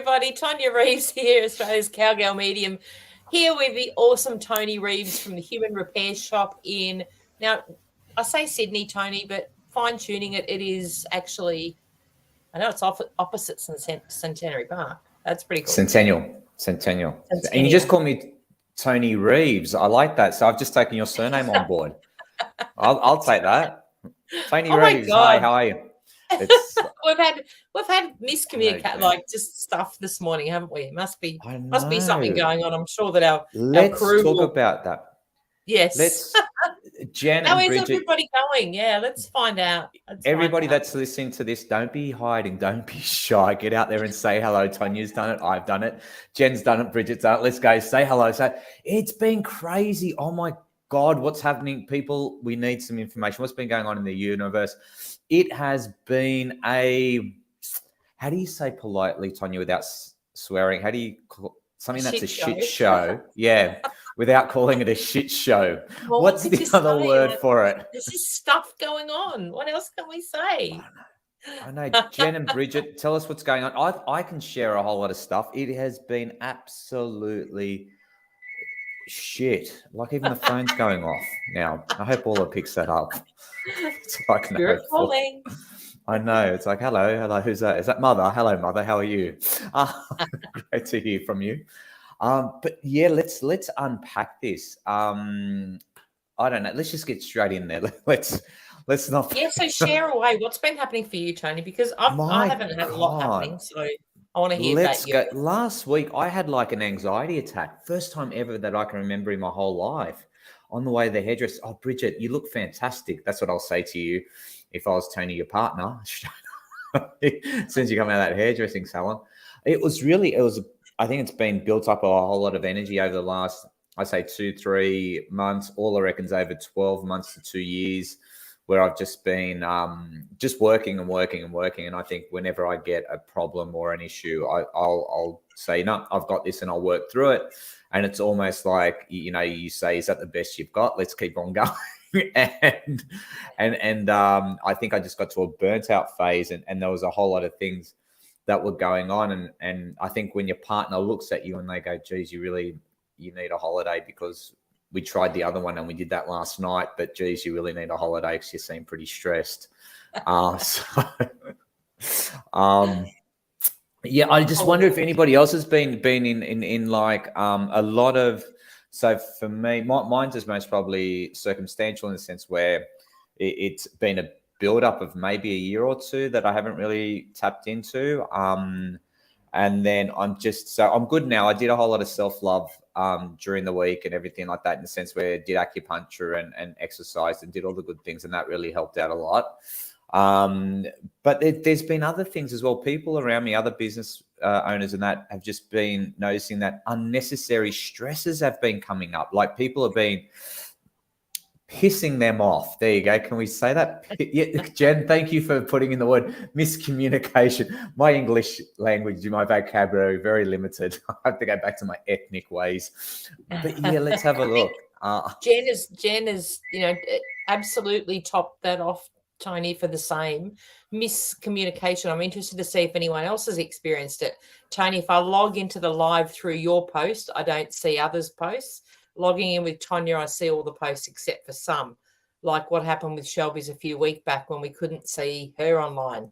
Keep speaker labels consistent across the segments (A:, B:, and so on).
A: everybody. Tonia Reeves here, Australia's Cowgirl medium, here with the awesome Tony Reeves from the Human Repair Shop in, now, I say Sydney, Tony, but fine-tuning it, it is actually, I know it's opposite Centenary Park. That's pretty cool.
B: Centennial. And you just call me Tony Reeves. I like that. So I've just taken your surname on board. I'll take that. Tony Reeves. Hi, how are you?
A: we've had miscommunication, like just stuff this morning, haven't we? Must be something going on. I'm sure that our crew
B: talk about that.
A: Yes.
B: Jen
A: How
B: and
A: is
B: Bridget,
A: everybody going? Yeah, let's find out.
B: Everybody that's listening to this, don't be hiding, don't be shy. Get out there and say hello. Tonia's done it. I've done it. Jen's done it. Bridget's done it. Let's go. Say hello. It's been crazy. Oh my God, what's happening? People, we need some information. What's been going on in the universe? It has been how do you say politely, Tonia, without swearing? How do you call something that's a shit show? Yeah, without calling it a shit show.
A: Well,
B: what's the other word for it?
A: There's just stuff going on. What else can we say?
B: I know. Jen and Bridget, tell us what's going on. I can share a whole lot of stuff. It has been absolutely shit. Like even the phone's going off now. I hope Paula picks that up. It's like
A: You're calling.
B: I know. It's like, hello. Who's that? Is that Mother? Hello, Mother. How are you? Great to hear from you. But yeah, let's unpack this. I don't know. Let's just get straight in there. Let's not.
A: Yeah. So share away. What's been happening for you, Tony? Because I haven't had a lot happening. So I want to hear about you.
B: Last week, I had like an anxiety attack. First time ever that I can remember in my whole life. On the way to the hairdresser, oh, Bridget, you look fantastic. That's what I'll say to you if I was Tony, your partner. As soon as you come out of that hairdressing salon. I think it's been built up a whole lot of energy over the last, I say 2-3 months. All I reckon's over 12 months to 2 years, where I've just been just working. And I think whenever I get a problem or an issue, I'll say, no, I've got this and I'll work through it. And it's almost like, you say, is that the best you've got? Let's keep on going. and I think I just got to a burnt out phase and there was a whole lot of things that were going on. And I think when your partner looks at you and they go, geez, you need a holiday because we tried the other one and we did that last night, but geez, you really need a holiday because you seem pretty stressed. Yeah, I just wonder if anybody else has been in like a lot of. So for me, mine's is most probably circumstantial in the sense where it's been a build up of maybe a year or two that I haven't really tapped into. And then I'm good now. I did a whole lot of self-love during the week and everything like that, in the sense where I did acupuncture and exercise and did all the good things, and that really helped out a lot. But there's been other things as well. People around me, other business owners and that, have just been noticing that unnecessary stresses have been coming up. Like people have been pissing them off. There you go. Can we say that? Yeah, Jen, thank you for putting in the word miscommunication. My English language, my vocabulary, very limited. I have to go back to my ethnic ways. But yeah, let's have a look.
A: Jen is, absolutely topped that off, Tony, for the same miscommunication. I'm interested to see if anyone else has experienced it. Tony, if I log into the live through your post, I don't see others' posts. Logging in with Tonia, I see all the posts except for some, like what happened with Shelby's a few weeks back when we couldn't see her online.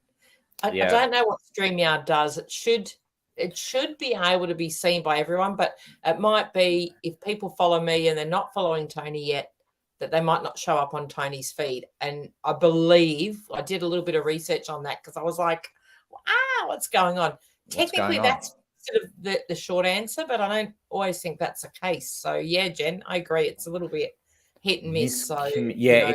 A: I don't know what StreamYard does. It should be able to be seen by everyone, but it might be, if people follow me and they're not following Tony yet, that they might not show up on Tony's feed. And I believe I did a little bit of research on that because I was like, wow, what's going on? Technically, that's sort of the short answer, but I don't always think that's the case. So, yeah, Jen, I agree. It's a little bit hit and miss. So,
B: yeah,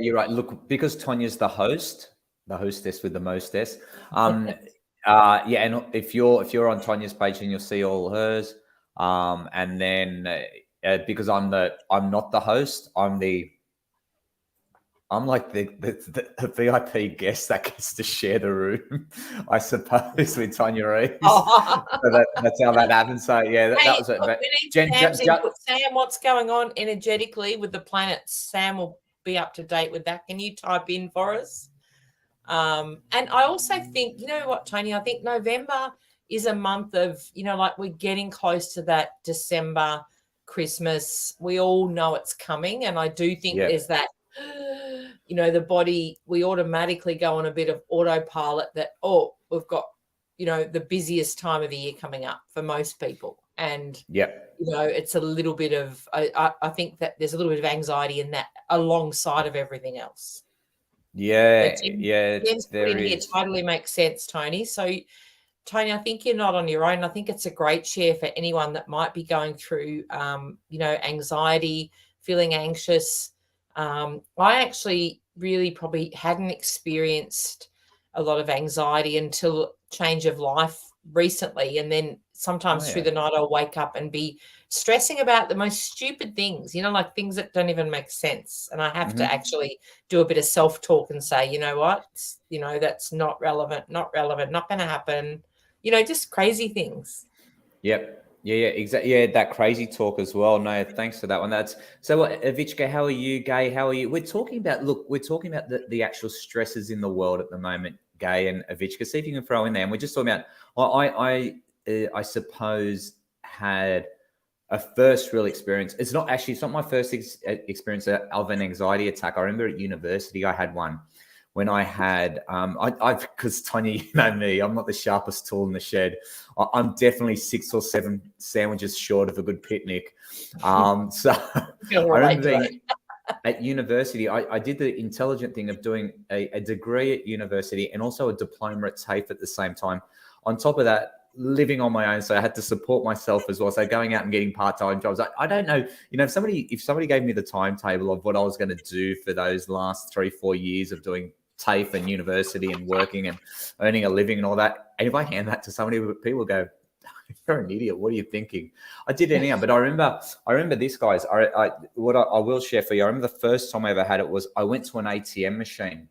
B: you're right. Look, because Tonia's the hostess with the mostess. And if you're on Tonia's page, and you'll see all hers. And then because I'm not the host, I'm like the VIP guest that gets to share the room, I suppose, with Tonia Reeves. So that's how that happened. So yeah, that was it. But
A: Sam, what's going on energetically with the planets? Sam will be up to date with that. Can you type in for us? And I also think, you know what, Tony? I think November is a month of, like we're getting close to that December, Christmas. We all know it's coming. And I do think there's that, the body, we automatically go on a bit of autopilot that, we've got, the busiest time of the year coming up for most people. And, it's a little bit of, I think that there's a little bit of anxiety in that alongside of everything else.
B: Jen's
A: put in here totally makes sense, Tony. So, Tony, I think you're not on your own. I think it's a great share for anyone that might be going through, anxiety, feeling anxious. I actually really probably hadn't experienced a lot of anxiety until change of life recently. And then sometimes through the night I'll wake up and be stressing about the most stupid things, like things that don't even make sense. And I have to actually do a bit of self-talk and say, you know what, that's not relevant, not going to happen, just crazy things.
B: Exactly. Yeah, that crazy talk as well. No, thanks for that one. That's so. Avichka, how are you? Gay, how are you? We're talking about the actual stresses in the world at the moment. Gay and Avichka, see if you can throw in there. And we're just talking about. I suppose had a first real experience. It's not my first experience of an anxiety attack. I remember at university I had one. When I had, because Tonia, you know me, I'm not the sharpest tool in the shed. I'm definitely 6 or 7 sandwiches short of a good picnic. So I remember being at university, I did the intelligent thing of doing a degree at university and also a diploma at TAFE at the same time. On top of that, living on my own, so I had to support myself as well. So going out and getting part-time jobs. I don't know, if somebody gave me the timetable of what I was going to do for those last 3-4 years of doing TAFE and university and working and earning a living and all that, and if I hand that to somebody, people go, "You're an idiot. What are you thinking?" I did anyhow, but I remember this, guys. I will share for you. I remember the first time I ever had it was I went to an ATM machine.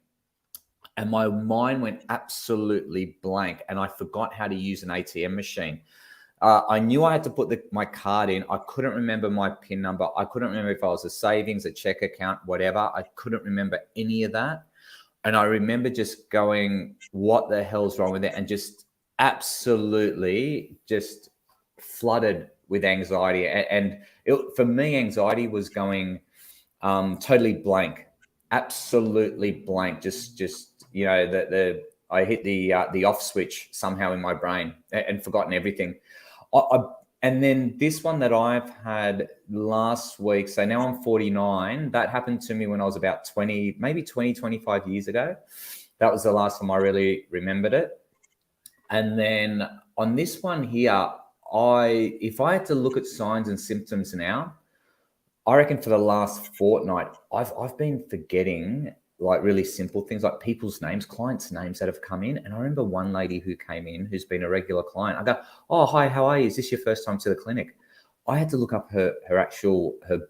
B: And my mind went absolutely blank, and I forgot how to use an ATM machine. I knew I had to put my card in. I couldn't remember my PIN number. I couldn't remember if I was a savings, a check account, whatever. I couldn't remember any of that. And I remember just going, what the hell's wrong with it? And just absolutely just flooded with anxiety. And for me, anxiety was going totally blank, absolutely blank. Just I hit the off switch somehow in my brain and forgotten everything. And then this one that I've had last week, so now I'm 49, that happened to me when I was about 20, maybe 20, 25 years ago. That was the last time I really remembered it. And then on this one here, if I had to look at signs and symptoms now, I reckon for the last fortnight, I've been forgetting like really simple things like people's names, clients' names that have come in. And I remember one lady who came in who's been a regular client. I go, "Oh, hi, how are you? Is this your first time to the clinic?" I had to look up her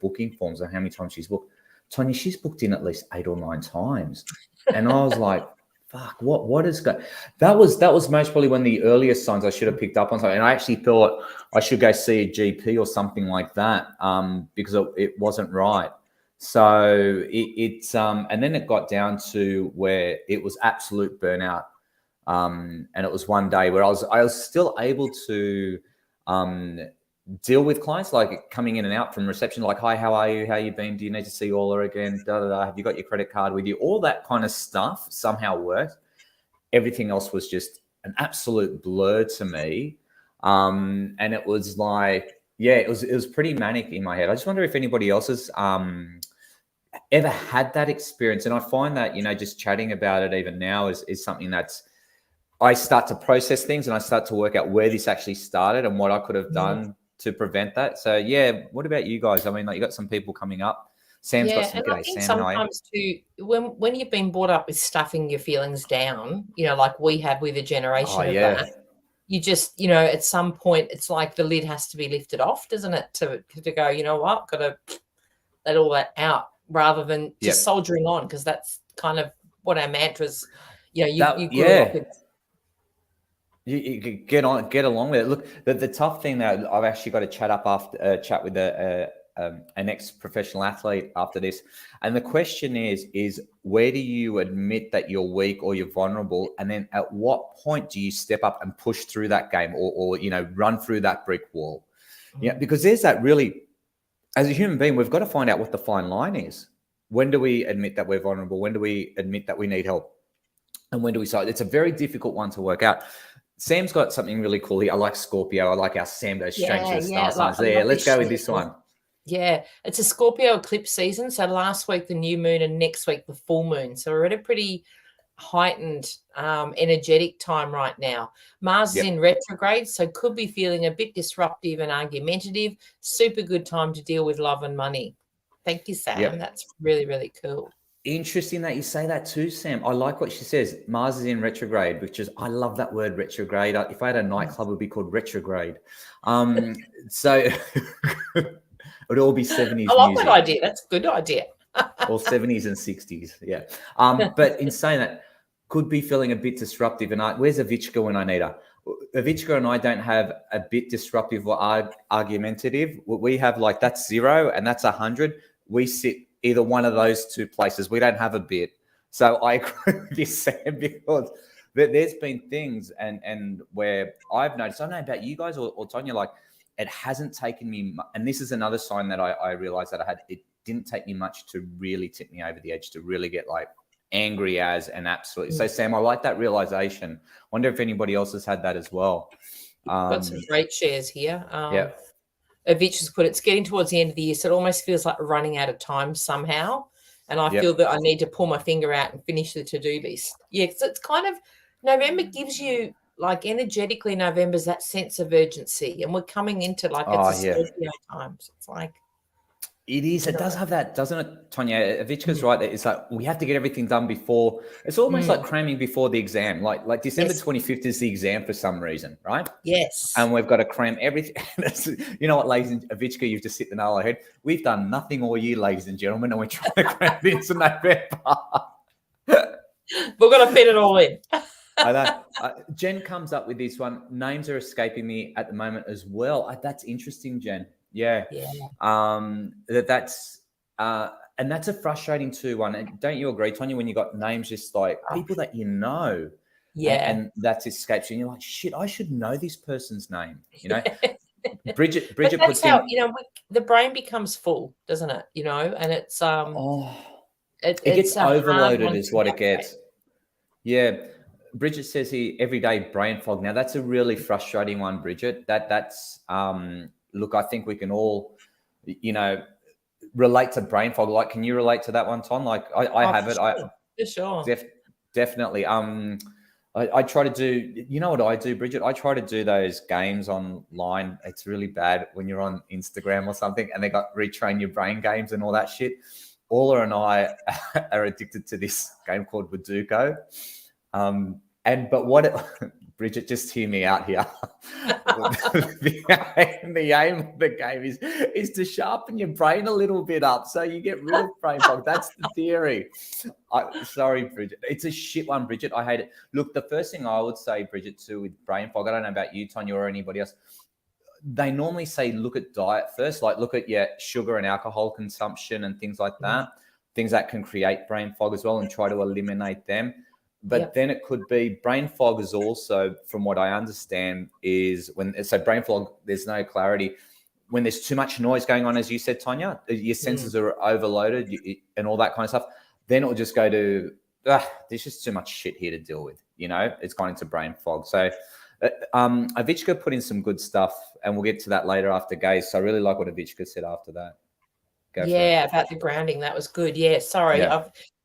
B: booking forms and how many times she's booked. Tonia, she's booked in at least 8 or 9 times. And I was like, fuck, what is going? That was most probably one of the earliest signs I should have picked up on something. And I actually thought I should go see a GP or something like that because it wasn't right. So it's and then it got down to where it was absolute burnout. And it was one day where I was still able to deal with clients like coming in and out from reception, like, "Hi, how are you? How you been? Do you need to see Ola again? Da, da, da. Have you got your credit card with you?" All that kind of stuff somehow worked. Everything else was just an absolute blur to me. And it was like, it was pretty manic in my head. I just wonder if anybody else has ever had that experience. And I find that, just chatting about it even now is something that's, I start to process things and I start to work out where this actually started and what I could have done to prevent that. So what about you guys? I mean, like, you got some people coming up. Sam's got some.
A: And I think sometimes too, when you've been brought up with stuffing your feelings down, like we have with a generation of that, you just, at some point it's like the lid has to be lifted off, doesn't it? To go, you know what, got to let all that out rather than just soldiering on, because that's kind of what our mantras, you grew up with.
B: You get along with it. Look, the tough thing that I've actually got to chat with an ex-professional athlete after this, and the question is where do you admit that you're weak or you're vulnerable, and then at what point do you step up and push through that game, or run through that brick wall? Yeah, because there's that really, as a human being, we've got to find out what the fine line is. When do we admit that we're vulnerable? When do we admit that we need help? And when do we start? It's a very difficult one to work out. Sam's got something really cool here. I like Scorpio. I like our Sam goes straight to the star signs there. Let's go with this one.
A: Yeah, it's a Scorpio eclipse season. So last week the new moon and next week the full moon. So we're at a pretty heightened energetic time right now. Mars is in retrograde, so could be feeling a bit disruptive and argumentative. Super good time to deal with love and money. Thank you, Sam.
B: Yep.
A: That's really, really cool.
B: Interesting that you say that too, Sam. I like what she says. Mars is in retrograde, which is, I love that word, retrograde. If I had a nightclub, it would be called Retrograde. So it would all be 70s
A: I love
B: music.
A: that idea. That's a good idea.
B: Or 70s and 60s, yeah. But in saying that, could be feeling a bit disruptive. And where's Avichka when I need her? Avichka and I don't have a bit disruptive or argumentative. We have like that's 0 and that's 100. We sit either one of those two places. We don't have a bit. So I agree with you, Sam, because there's been things and where I've noticed, I don't know about you guys or Tonia, like it hasn't taken me, and this is another sign that I realized that it didn't take me much to really tip me over the edge, to really get like angry as and absolutely. So Sam, I like that realization. Wonder if anybody else has had that as well.
A: Got some great shares here.
B: Yeah.
A: Avich has put, it's getting towards the end of the year, so it almost feels like running out of time somehow. And I feel that I need to pull my finger out and finish the to-do list. Yeah, so it's kind of, November gives you, like energetically, November's that sense of urgency. And we're coming into like it's a Scorpio time. So it's like.
B: It is. It does have that, doesn't it, Tonia? Avichka's right. It's like we have to get everything done before. It's almost like cramming before the exam. Like December 25th is the exam for some reason, right?
A: Yes.
B: And we've got to cram everything. You know what, ladies and Avichka, you've just hit the nail on the head. We've done nothing all year, ladies and gentlemen, and we're trying to cram it into November.
A: We're going to fit it all in.
B: I know. Jen comes up with this one. Names are escaping me at the moment as well. That's interesting, Jen. Yeah. That's and that's a frustrating one. And don't you agree, Tonia, when you got names just like people that you know, and that's escapes you, and you're like, shit, I should know this person's name, you know. Bridget puts
A: how,
B: in,
A: the brain becomes full, doesn't it? And it's
B: it gets overloaded is what it gets. Yeah. Bridget says here, everyday brain fog. Now that's a really frustrating one, Bridget. That's look, I think we can all, relate to brain fog. Like, can you relate to that one, Ton? Like, I have it.
A: For sure.
B: Definitely. I try to do, you know what I do, Bridget? I try to do those games online. It's really bad when you're on Instagram or something and they got retrain your brain games and all that shit. Ola and I are addicted to this game called Waduko. Bridget, just hear me out here. the aim of the game is to sharpen your brain a little bit up so you get rid of brain fog. That's the theory. Sorry, Bridget. It's a shit one, Bridget. I hate it. Look, the first thing I would say, Bridget, too, with brain fog, I don't know about you, Tonia, or anybody else. They normally say look at diet first, like look at your sugar and alcohol consumption and things like that, things that can create brain fog as well, and try to eliminate them. But then it could be brain fog is also, from what I understand, is so brain fog, there's no clarity. When there's too much noise going on, as you said, Tonia, your senses are overloaded and all that kind of stuff, then it'll just go to, there's just too much shit here to deal with. It's gone into brain fog. So Avichka put in some good stuff, and we'll get to that later after Gaze. So I really like what Avichka said after that.
A: About the grounding. That was good. Yeah, sorry. Yeah.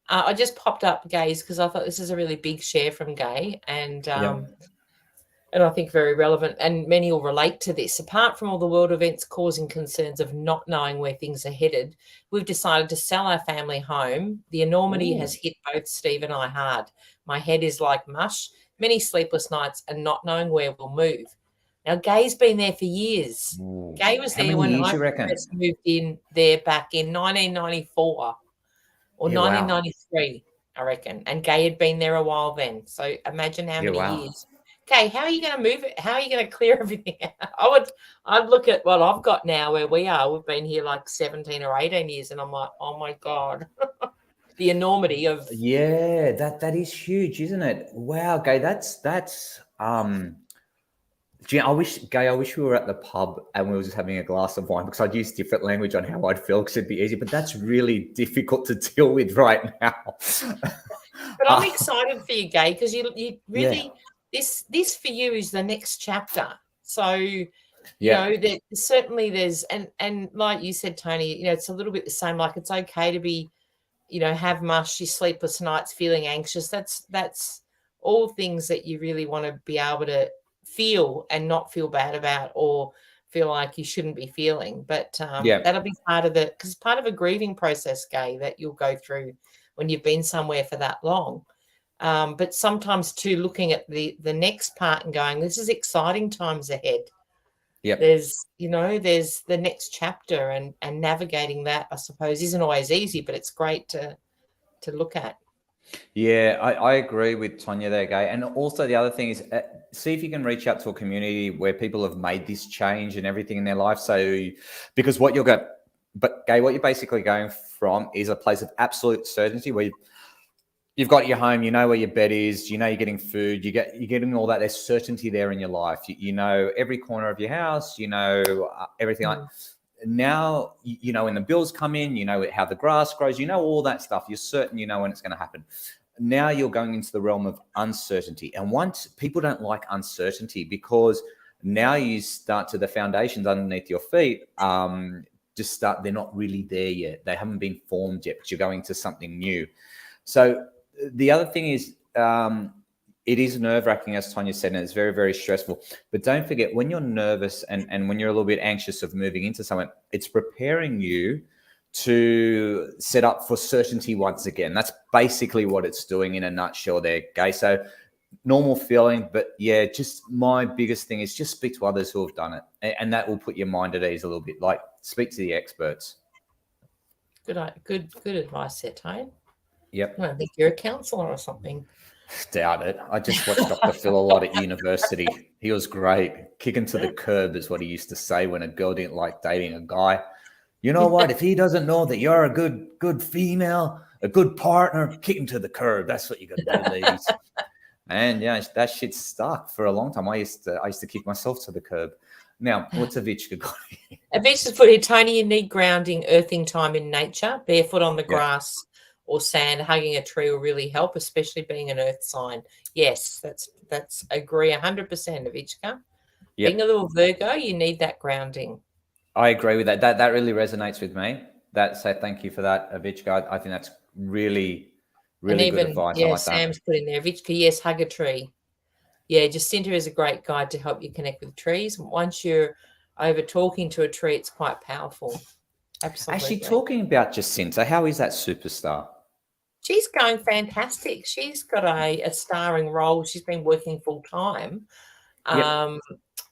A: I just popped up Gaze because I thought this is a really big share from Gay, and I think very relevant, and many will relate to this. Apart from all the world events causing concerns of not knowing where things are headed, we've decided to sell our family home. The enormity has hit both Steve and I hard. My head is like mush, many sleepless nights, and not knowing where we'll move. Now, Gay's been there for years. Gay was there when I first moved in there back in 1994. Or 1993, I reckon. And Gay had been there a while then. So imagine how many years Okay, how are you going to move it? How are you going to clear everything out? I'd look at what I've got now where we are. We've been here like 17 or 18 years, and I'm like, oh my God, the enormity of.
B: Yeah, that is huge, isn't it? Wow, Gay, that's gee, I wish we were at the pub and we were just having a glass of wine because I'd use different language on how I'd feel because it'd be easy. But that's really difficult to deal with right now.
A: But I'm
B: Uh,
A: excited for you, Gay, because you
B: yeah,
A: really this for you is the next chapter. So
B: yeah,
A: that certainly there's and like you said, Tony, it's a little bit the same. Like it's okay to be have mushy, sleepless nights, feeling anxious. That's all things that you really want to be able to feel and not feel bad about or feel like you shouldn't be feeling. But
B: yeah.
A: that'll be part of because part of a grieving process, Gay, that you'll go through when you've been somewhere for that long. But sometimes too, looking at the next part and going, this is exciting times ahead.
B: Yep.
A: There's the next chapter and navigating that, I suppose, isn't always easy, but it's great to look at.
B: Yeah, I agree with Tonia there, Gay. And also the other thing is see if you can reach out to a community where people have made this change and everything in their life. So, because what you'll get, but Gay, what you're basically going from is a place of absolute certainty where you've got your home, you know where your bed is, you know you're getting food, you're getting all that. There's certainty there in your life. You know every corner of your house, you know everything like.
A: Mm.
B: Now you know when the bills come in, you know how the grass grows, you know all that stuff. You're certain you know when it's going to happen. Now you're going into the realm of uncertainty, and once people don't like uncertainty because now you start to the foundations underneath your feet. Just start. They're not really there yet. They haven't been formed yet, but you're going to something new. So the other thing is, it is nerve-wracking, as Tonia said, and it's very, very stressful. But don't forget, when you're nervous and when you're a little bit anxious of moving into something, it's preparing you to set up for certainty once again. That's basically what it's doing in a nutshell there, Gay. So normal feeling, but yeah, just my biggest thing is just speak to others who have done it. And that will put your mind at ease a little bit. Like, speak to the experts.
A: Good advice there, Tone.
B: Yep.
A: I think you're a counsellor or something.
B: Doubt it. I just watched Dr. Phil a lot at university. He was great. Kicking to the curb is what he used to say when a girl didn't like dating a guy. You know what? If he doesn't know that you're a good female, a good partner, kick him to the curb. That's what you got to do, ladies. And yeah, that shit stuck for a long time. I used to kick myself to the curb. Now, what's Avichka got?
A: Avichka's put here, Tony, you need grounding, earthing time in nature, barefoot on the
B: Yeah.
A: grass or sand, hugging a tree will really help, especially being an earth sign. Yes, that's agree 100%, Avichka.
B: Yep.
A: Being a little Virgo, you need that grounding.
B: I agree with that. That really resonates with me. So thank you for that, Avichka. I think that's really good advice. I like
A: Sam's
B: that.
A: put in there, Avichka, yes, hug a tree. Yeah, Jacinta is a great guide to help you connect with trees. Once you're over talking to a tree, it's quite powerful. Absolutely.
B: Actually, talking about Jacinta, how is that superstar?
A: She's going fantastic. She's got a starring role. She's been working full time.
B: Yep.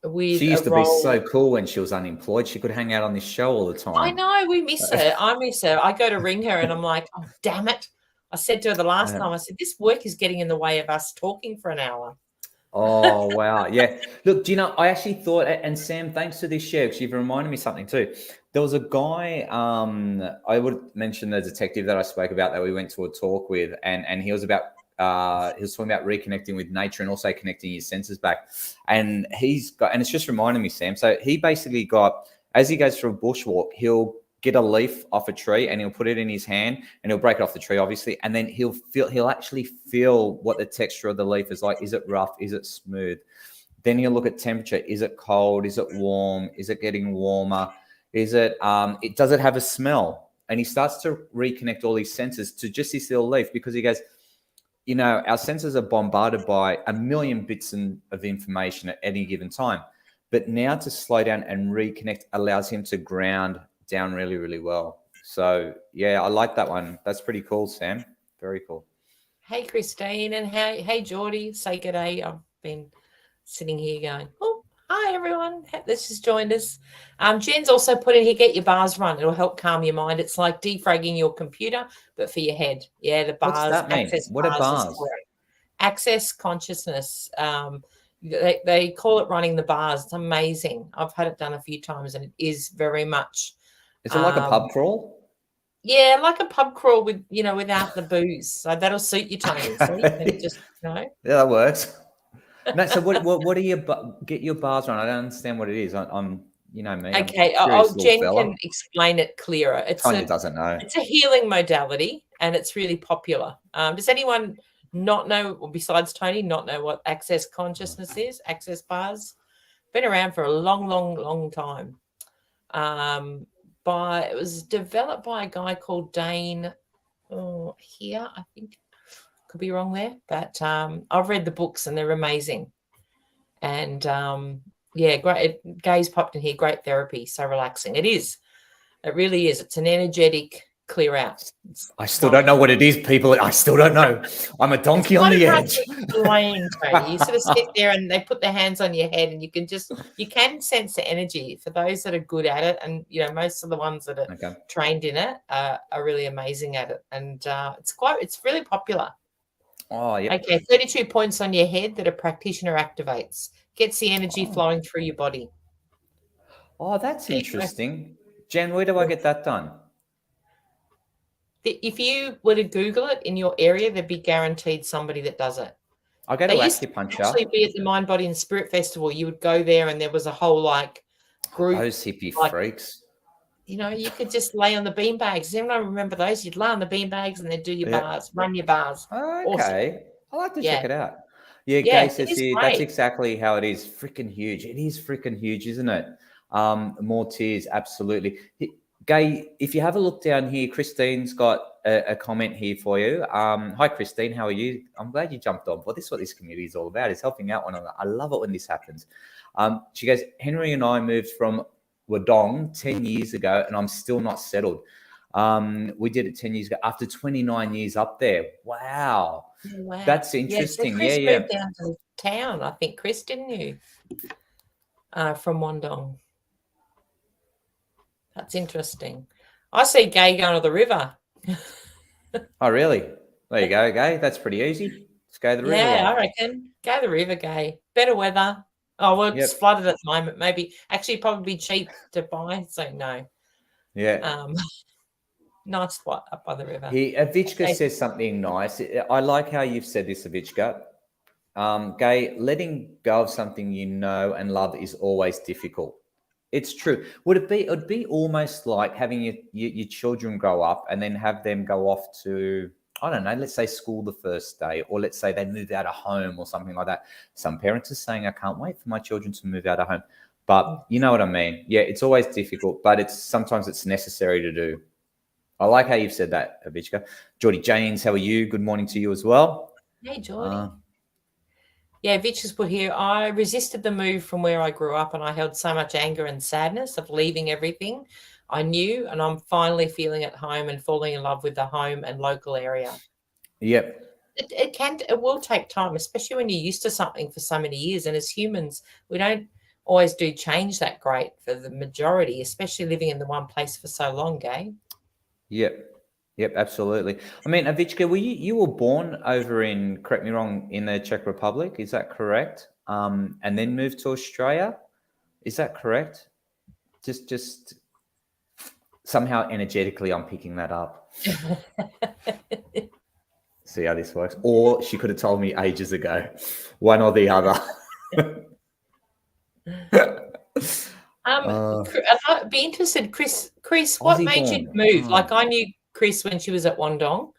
A: With
B: She used
A: a
B: to be
A: role.
B: so cool when she was unemployed. She could hang out on this show all the
A: I
B: time.
A: know, we miss her. I miss her. I go to ring her and I'm like, oh, damn it. I said to her the last time, I said, this work is getting in the way of us talking for an hour.
B: Oh, wow. Yeah. Look, do you know, I actually thought, and Sam, thanks for this share, because you've reminded me something too. There was a guy, I would mention the detective that I spoke about that we went to a talk with, and he was talking about reconnecting with nature and also connecting his senses back. And and it's just reminding me, Sam. So he basically as he goes through a bushwalk, he'll get a leaf off a tree and he'll put it in his hand and he'll break it off the tree, obviously. And then he'll actually feel what the texture of the leaf is like. Is it rough? Is it smooth? Then he'll look at temperature. Is it cold? Is it warm? Is it getting warmer? Does it have a smell? And he starts to reconnect all his senses to just this little leaf, because he goes, our senses are bombarded by a million bits of information at any given time. But now to slow down and reconnect allows him to ground down really, really well. So yeah, I like that one. That's pretty cool, Sam. Very cool.
A: Hey, Christine, and hey, Geordie. Say good day. I've been sitting here going, oh, hi, everyone. This has joined us. Jen's also put in here, get your bars run. It'll help calm your mind. It's like defragging your computer, but for your head. Yeah, the bars.
B: What's that mean?
A: Access
B: What are
A: bars?
B: bars?
A: Access consciousness. They call it running the bars. It's amazing. I've had it done a few times, and it is very much,
B: Is it like a pub crawl?
A: yeah, like a pub crawl with, without the booze. So that'll suit you, Tony. See, and
B: Okay.
A: just,
B: Yeah, that works. No, so what are your get your bars on? I don't understand what it is. I'm you know me, I'm
A: Okay,
B: curious little
A: Jen can
B: fella.
A: explain it clearer.
B: Tonya doesn't know.
A: It's a healing modality, and it's really popular. Does anyone not know, or besides Tony, not know what access consciousness is? Access bars been around for a long, long, long time. It was developed by a guy called Dane. Oh, here I think, could be wrong there, but I've read the books and they're amazing. And yeah, great. Gay's popped in here. Great therapy, so relaxing. It is. It really is. It's an energetic clear out.
B: I still don't know what it is, people. I still don't know. I'm a donkey on the edge.
A: Explain, Tony. You sort of sit there and they put their hands on your head, and you can sense the energy for those that are good at it. And most of the ones that are trained in it are really amazing at it. And it's really popular.
B: Oh yeah.
A: Okay, 32 points on your head that a practitioner activates. Gets the energy flowing through your body.
B: Oh, that's interesting. Jen, where do I get that done?
A: If you were to Google it in your area, there'd be guaranteed somebody that does it.
B: I go to
A: acupuncture. Actually, be at the Mind, Body, and Spirit Festival. You would go there, and there was a whole group.
B: Those hippie freaks.
A: You could just lay on the beanbags. Does anyone remember those? You'd lay on the beanbags, and then do your bars, run your bars.
B: Okay, awesome. I like to check it out. Yeah, Gay says here, that's exactly how it is. Freaking huge. It is freaking huge, isn't it? More tears, absolutely. Gay, if you have a look down here, Christine's got a comment here for you. Hi, Christine. How are you? I'm glad you jumped on. Well, this is what this community is all about, is helping out one another. I love it when this happens. She goes, Henry and I moved from Wadong 10 years ago, and I'm still not settled. We did it 10 years ago after 29 years up there. Wow. Wow. That's interesting.
A: Chris moved down to town, I think. Chris, didn't you? From Wandong. That's interesting. I see Gay going to the river.
B: Oh, really? There you go, Gay. That's pretty easy. Let's go to the river.
A: Yeah, I reckon. Go to the river, Gay. Better weather. Oh, well, it's flooded at the moment. Maybe actually probably cheap to buy. So no.
B: Yeah.
A: Nice spot up by the river.
B: Avichka says something nice. I like how you've said this, Avichka. Gay, letting go of something you know and love is always difficult. It's true. It'd be almost like having your children grow up and then have them go off to, I don't know, let's say school the first day, or let's say they move out of home or something like that. Some parents are saying, I can't wait for my children to move out of home. But you know what I mean? Yeah, it's always difficult, but sometimes it's necessary to do. I like how you've said that, Avichka. Geordie Janes, how are you? Good morning to you as well.
A: Hey, Geordie. Yeah, Vitch has put here, I resisted the move from where I grew up, and I held so much anger and sadness of leaving everything I knew, and I'm finally feeling at home and falling in love with the home and local area.
B: Yep.
A: It will take time, especially when you're used to something for so many years. And as humans, we don't always do change that great for the majority, especially living in the one place for so long, Gay.
B: Yep, absolutely. I mean, Avichka, you were born over in, correct me wrong, in the Czech Republic, is that correct? And then moved to Australia, is that correct? Just somehow energetically, I'm picking that up. See how this works? Or she could have told me ages ago, one or the other.
A: I'd be interested, Chris, what made you move? Like, I knew Chris when she was at Wandong,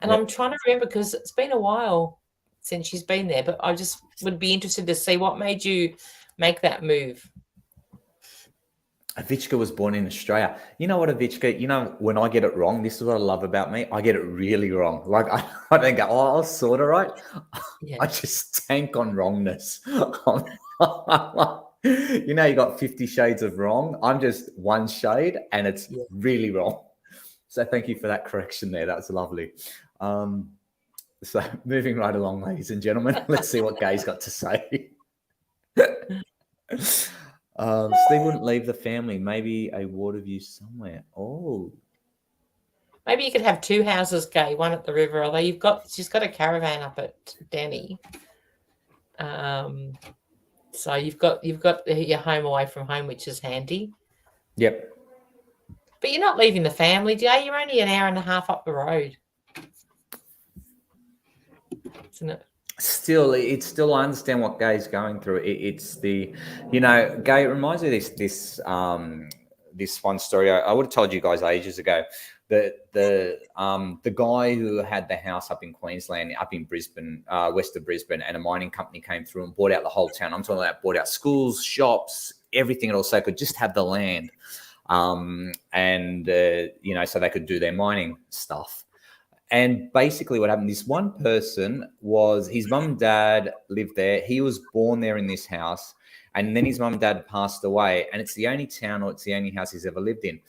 A: and I'm trying to remember because it's been a while since she's been there, but I just would be interested to see what made you make that move.
B: Avichka was born in Australia. You know what, Avichka, when I get it wrong, this is what I love about me. I get it really wrong. Like, I don't go, I was sort of right. Yeah. I just tank on wrongness. You got 50 shades of wrong. I'm just one shade and it's really wrong. So thank you for that correction there. That was lovely. So moving right along, ladies and gentlemen, let's see what Gay's got to say. Steve wouldn't leave the family. Maybe a water view somewhere. Oh.
A: Maybe you could have two houses, Gay, one at the river, although she's got a caravan up at Denny. So you've got your home away from home, which is handy.
B: Yep.
A: But you're not leaving the family, do you? You're only an hour and a half up the road, isn't it?
B: Still, it's still, I understand what Gay's going through. It's the, Gay, it reminds me of this one story I would have told you guys ages ago. The guy who had the house up in Queensland, up in Brisbane, west of Brisbane, and a mining company came through and bought out the whole town. I'm talking about bought out schools, shops, everything at all, so could just have the land, so they could do their mining stuff. And basically what happened, this one person was, his mum and dad lived there. He was born there in this house. And then his mum and dad passed away. And it's the only town, or it's the only house he's ever lived in.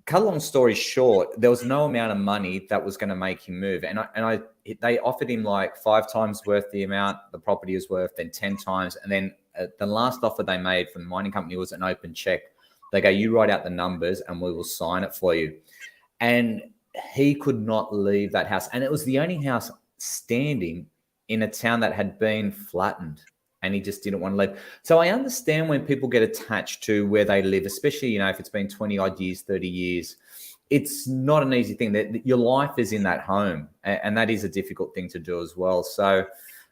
B: Cut a long story short, there was no amount of money that was going to make him move. They offered him like 5 times worth the amount the property is worth, then 10 times. And then the last offer they made from the mining company was an open check. They go, you write out the numbers and we will sign it for you. And he could not leave that house. And it was the only house standing in a town that had been flattened, and he just didn't want to leave. So I understand when people get attached to where they live, especially, if it's been 20 odd years, 30 years, it's not an easy thing. That your life is in that home, and that is a difficult thing to do as well. So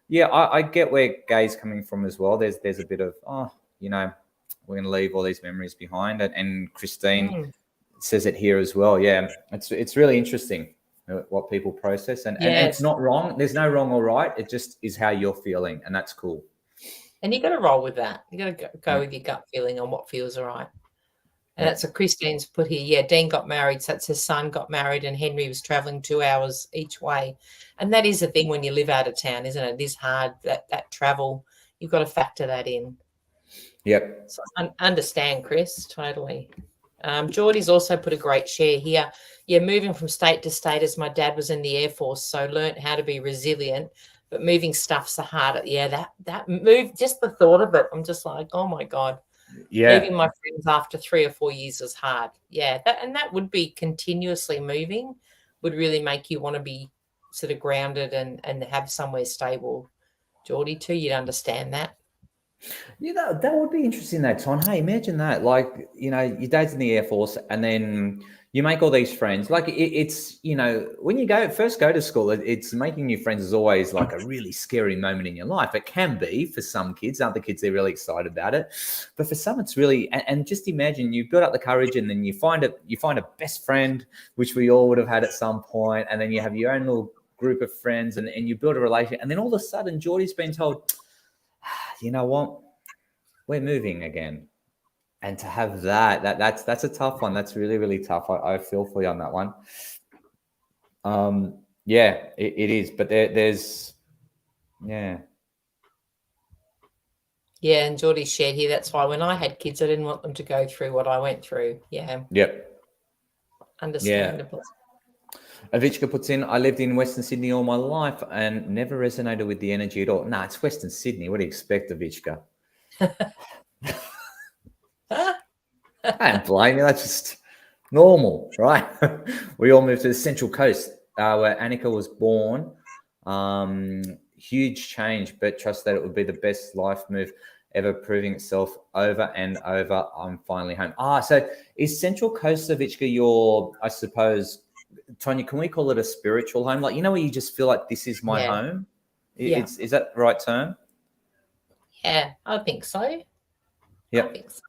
B: yeah, I get where Gay's coming from as well. There's a bit of, we're going to leave all these memories behind. And Christine says it here as well. Yeah, it's really interesting what people process, and it's not wrong. There's no wrong or right. It just is how you're feeling, and that's cool.
A: And you got to roll with that. You got to go with your gut feeling on what feels right. And that's what Christine's put here. Yeah, Dean got married. So that's his son got married, and Henry was traveling 2 hours each way. And that is the thing when you live out of town, isn't it? It is hard, that travel. You've got to factor that in.
B: Yep.
A: So I understand, Chris, totally. Geordie's also put a great share here. Yeah, moving from state to state, as my dad was in the Air Force, so learnt how to be resilient, but moving stuff's the harder. Yeah, that move, just the thought of it, I'm just like, oh my God. Yeah. Leaving my friends after 3 or 4 years is hard. Yeah, that would be continuously moving, would really make you want to be sort of grounded and have somewhere stable. Geordie too, you'd understand that.
B: Yeah, that would be interesting, that, Ton. Hey, imagine that. Like, your dad's in the Air Force, and then you make all these friends. Like, it's, when you first go to school, it's making new friends is always like a really scary moment in your life. It can be for some kids. Other kids, they're really excited about it. But for some, it's really, and just imagine you build up the courage, and then you find a best friend, which we all would have had at some point, and then you have your own little group of friends, and you build a relationship. And then all of a sudden, Geordie's been told, you know what? We're moving again. And to have that's a tough one. That's really, really tough. I feel for you on that one. Yeah, it is. But there's, yeah.
A: Yeah, and Geordie shared here, that's why when I had kids, I didn't want them to go through what I went through. Yeah.
B: Yep.
A: Understandable.
B: Yeah. Avichka puts in, I lived in Western Sydney all my life and never resonated with the energy at all. Nah, it's Western Sydney. What do you expect, Avichka? I don't blame you. That's just normal, right? We all moved to the Central Coast where Annika was born. Huge change, but trust that it would be the best life move ever, proving itself over and over. I'm finally home. So is Central Coast, Avichka, your, I suppose, Tonia, can we call it a spiritual home? Like, where you just feel like this is my home?
A: Yeah.
B: Is that the right term?
A: Yeah, I think so.
B: Yeah.
A: I think so.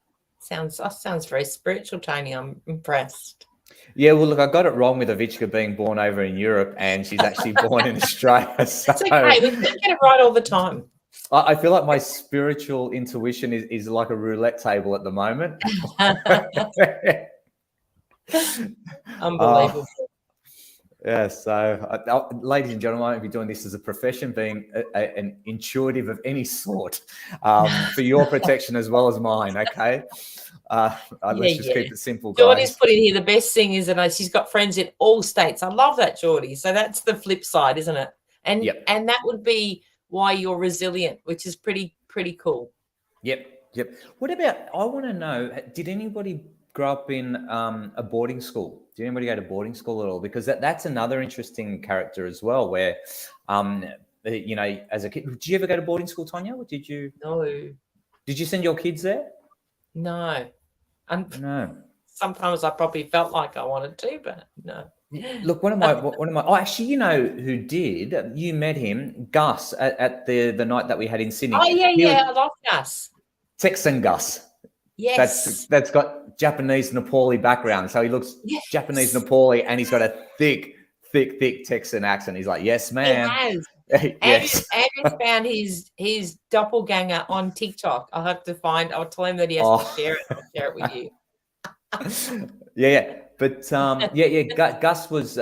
A: Sounds very spiritual, Tony. I'm impressed.
B: Yeah, well, look, I got it wrong with Avichka being born over in Europe, and she's actually born in Australia. So
A: it's okay. We don't get it right all the time.
B: I feel like my spiritual intuition is like a roulette table at the moment.
A: Unbelievable.
B: Yeah, so ladies and gentlemen, I won't be doing this as a profession, being an intuitive of any sort, for your protection as well as mine, okay? Let's just keep it simple, guys.
A: Geordie's put in here, the best thing is that she's got friends in all states. I love that, Geordie. So that's the flip side, isn't it? And and that would be why you're resilient, which is pretty cool.
B: Yep. What about, I want to know, did anybody grow up in a boarding school? Did anybody go to boarding school at all? Because that's another interesting character as well, where you know, as a kid. Did you ever go to boarding school, Tonia? Or did you send your kids there?
A: No.
B: No.
A: Sometimes I probably felt like I wanted to, but no.
B: Look, one of my, oh, actually, you know who did? You met him, Gus, at the night that we had in Sydney.
A: Oh, yeah,
B: He was
A: I love Gus.
B: Texan Gus.
A: Yes.
B: That's got Japanese Nepali background. So he looks Japanese Nepali, and he's got a thick Texan accent. He's like, yes, ma'am.
A: He has.
B: Yes.
A: Andrew's found his doppelganger on TikTok. I'll tell him that he has to share it. I'll share it with you.
B: Yeah. But Gus was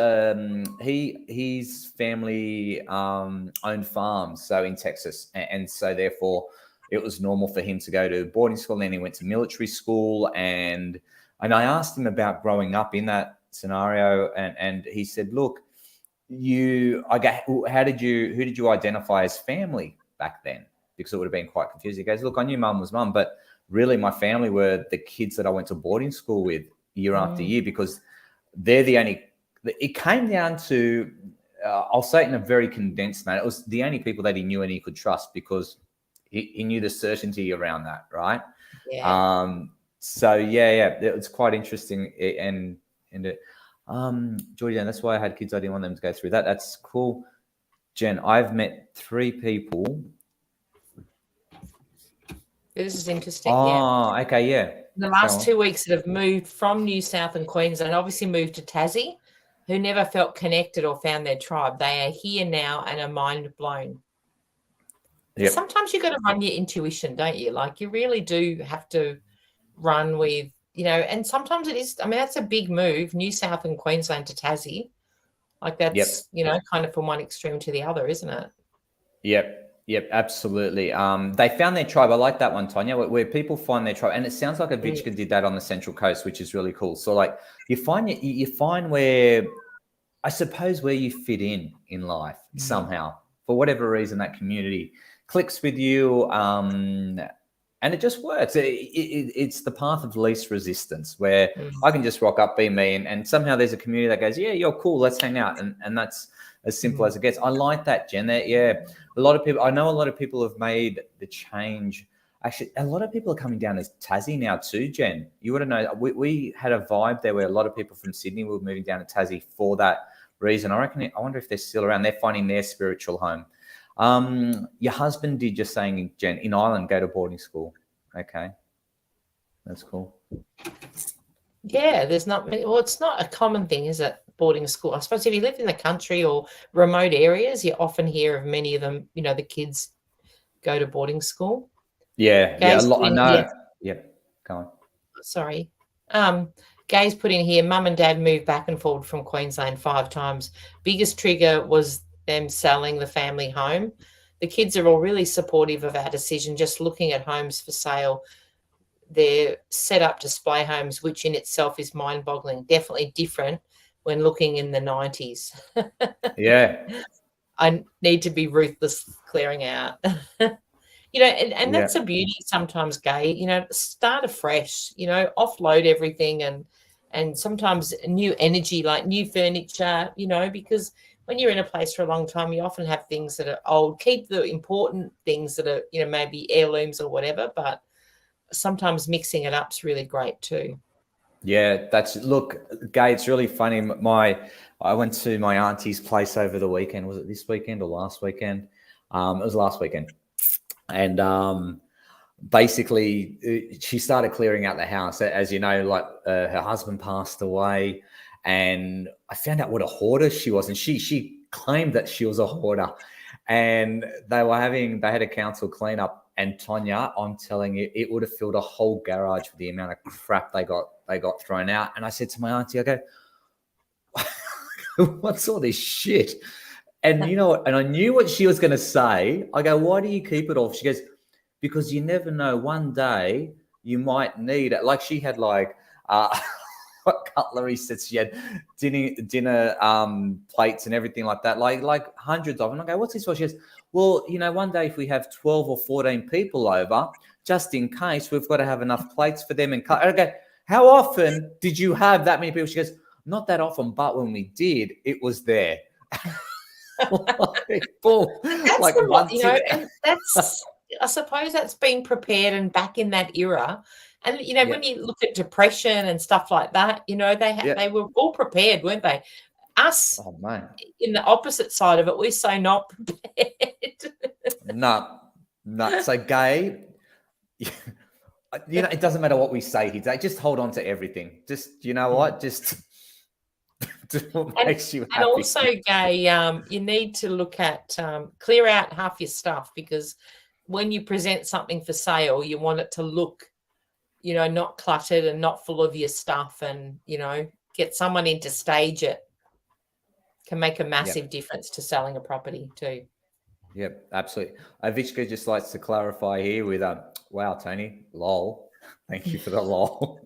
B: his family owned farms, so in Texas, and so therefore it was normal for him to go to boarding school. And then he went to military school, and I asked him about growing up in that scenario, and he said, look, who did you identify as family back then? Because it would have been quite confusing. He goes, look, I knew mum was mum, but really my family were the kids that I went to boarding school with year after year, because they're the only, it came down to, I'll say it in a very condensed manner, it was the only people that he knew and he could trust, because he knew the certainty around that, right?
A: Yeah.
B: So it's quite interesting. And Geordie, that's why I had kids. I didn't want them to go through that. That's cool. Jen, I've met 3 people.
A: This is interesting.
B: Oh, yeah. Okay, yeah.
A: The last 2 weeks that have moved from New South and Queensland, obviously moved to Tassie, who never felt connected or found their tribe. They are here now and are mind blown. Yep. Sometimes you've got to run your intuition, don't you? Like, you really do have to run with, you know, and sometimes it is, I mean, that's a big move, New South and Queensland to Tassie. Like, that's, you know, kind of from one extreme to the other, isn't it?
B: Yep, absolutely. They found their tribe. I like that one, Tonia, where people find their tribe. And it sounds like Avichka did that on the Central Coast, which is really cool. So, like, you find where, I suppose, where you fit in life somehow. For whatever reason, that community clicks with you, and it just works. It's the path of least resistance, where I can just rock up, be me, and somehow there's a community that goes, yeah, you're cool, let's hang out. And that's as simple as it gets. I like that, Jen. A lot of people, I know a lot of people have made the change. Actually, a lot of people are coming down as Tassie now too, Jen. You want to know, we had a vibe there where a lot of people from Sydney were moving down to Tassie for that reason. I wonder if they're still around. They're finding their spiritual home. Your husband did, just saying, Jen, in Ireland, go to boarding school. Okay. That's cool.
A: Yeah, there's not many. Well, it's not a common thing, is it? Boarding school. I suppose if you live in the country or remote areas, you often hear of many of them, you know, the kids go to boarding school.
B: Yeah, a lot. I know. Yep. Go on.
A: Sorry. Gay's put in here, mum and dad moved back and forward from Queensland 5 times. Biggest trigger was them selling the family home. The kids are all really supportive of our decision, just looking at homes for sale. They're set up display homes, which in itself is mind-boggling. Definitely different when looking in the 90s.
B: Yeah.
A: I need to be ruthless clearing out. You know, and that's a beauty sometimes, Gay. You know, start afresh, you know, offload everything and sometimes new energy, like new furniture, you know, because when you're in a place for a long time, you often have things that are old. Keep the important things that are, you know, maybe heirlooms or whatever, but sometimes mixing it up is really great too.
B: Yeah, look, Gay, it's really funny. I went to my auntie's place over the weekend. Was it this weekend or last weekend? It was last weekend. And basically she started clearing out the house. As you know, like her husband passed away, and I found out what a hoarder she was. And she claimed that she was a hoarder, and they had a council cleanup. And Tonia, I'm telling you, it would have filled a whole garage with the amount of crap they got thrown out. And I said to my auntie, I go, what's all this shit? And you know what? And I knew what she was going to say. I go, why do you keep it all? She goes, because you never know. One day you might need it. Like, she had cutlery sets. She had dinner plates and everything like that. Like hundreds of them. I go, what's this for? She goes, well, you know, one day if we have 12 or 14 people over, just in case, we've got to have enough plates for them and cut. I go, how often did you have that many people? She goes, not that often, but when we did, it was there. Boom.
A: That's
B: Like
A: the
B: one
A: you know,
B: tick.
A: and that's I suppose that's been prepared and back in that era. And
B: Yeah.
A: when you look at depression and stuff like that,
B: Yeah.
A: they were all prepared, weren't they? Us
B: Oh man.
A: in the opposite side of it, we're so not prepared.
B: No. No. So gay. It doesn't matter what we say here. Just hold on to everything. Just what? Just do what
A: and
B: makes you
A: and
B: happy.
A: also, Gay, you need to look at clear out half your stuff, because when you present something for sale, you want it to look, not cluttered and not full of your stuff, and get someone in to stage it. Can make a massive difference to selling a property too.
B: Yep, absolutely. Vichka just likes to clarify here with, wow, Tony, lol. Thank you for the lol.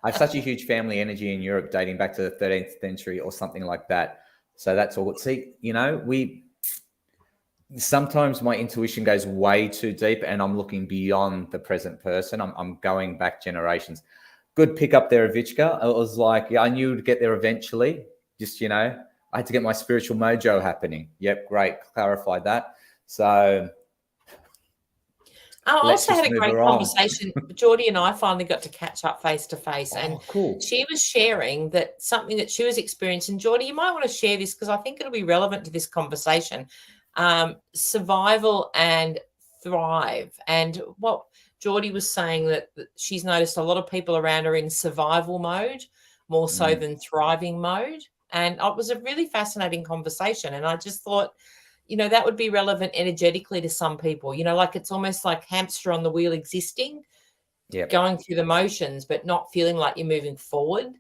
B: I have such a huge family energy in Europe dating back to the 13th century or something like that. So that's all. See, sometimes my intuition goes way too deep and I'm looking beyond the present person. I'm going back generations. Good pick up there, Vichka. It was like, yeah, I knew to get there eventually. Just, I had to get my spiritual mojo happening. Yep, great. Clarified that. So
A: I
B: let's
A: also
B: just
A: had a
B: move
A: great
B: her on.
A: conversation. Geordie and I finally got to catch up face to face, and
B: Cool.
A: she was sharing that something that she was experiencing. Geordie, you might want to share this because I think it'll be relevant to this conversation. Survival and thrive. And what Geordie was saying, that she's noticed a lot of people around her in survival mode more so than thriving mode. And it was a really fascinating conversation. And I just thought, that would be relevant energetically to some people, like it's almost like hamster on the wheel existing, going through the motions, but not feeling like you're moving forward.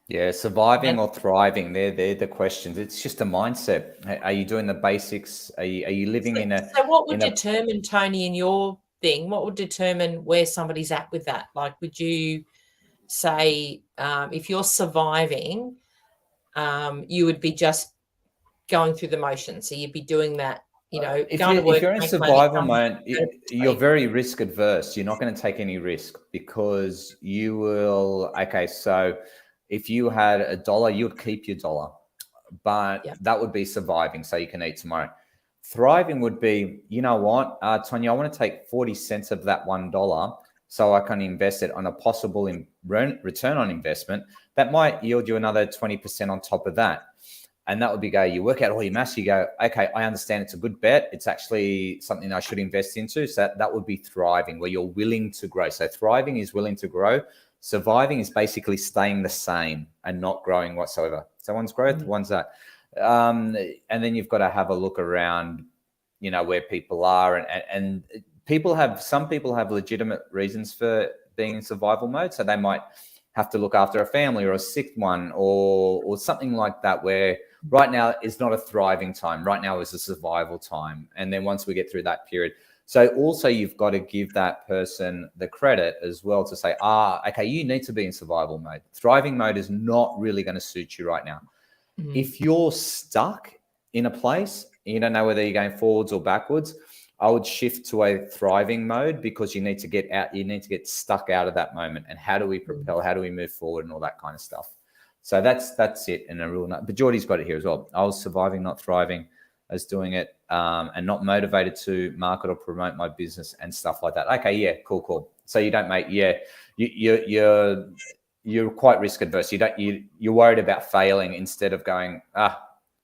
B: Yeah, surviving or thriving, they're the questions. It's just a mindset. Are you doing the basics? Are you living in a...
A: So what would determine, Tony, in your thing, what would determine where somebody's at with that? Like, would you say, if you're surviving, you would be just going through the motions? So you'd be doing that, going to work,
B: if you're in
A: make money,
B: survival
A: come home,
B: mode,
A: go to
B: you're
A: sleep.
B: very risk adverse. You're not going to take any risk because you will... Okay, so if you had $1, you would keep your dollar, but that would be surviving, so you can eat tomorrow. Thriving would be, you know what, Tonia, I want to take 40 cents of that $1 so I can invest it on a possible return on investment that might yield you another 20% on top of that. And that would be you work out all your maths, you go, okay, I understand it's a good bet. It's actually something I should invest into. So that would be thriving, where you're willing to grow. So thriving is willing to grow. Surviving is basically staying the same and not growing whatsoever. So one's growth, one's that. And then you've got to have a look around, where people are. And some people have legitimate reasons for being in survival mode. So they might have to look after a family or a sick one or something like that, where right now is not a thriving time. Right now is a survival time. And then once we get through that period. So also you've got to give that person the credit as well to say, okay, you need to be in survival mode. Thriving mode is not really going to suit you right now. If you're stuck in a place, you don't know whether you're going forwards or backwards, I would shift to a thriving mode, because you need to get out, you need to get stuck out of that moment. And how do we propel? How do we move forward and all that kind of stuff? So that's it in a real nut. But Geordie's got it here as well. I was surviving, not thriving. I was doing it and not motivated to market or promote my business and stuff like that. Okay, yeah, cool. So you don't make, you're quite risk adverse. You're worried about failing instead of going,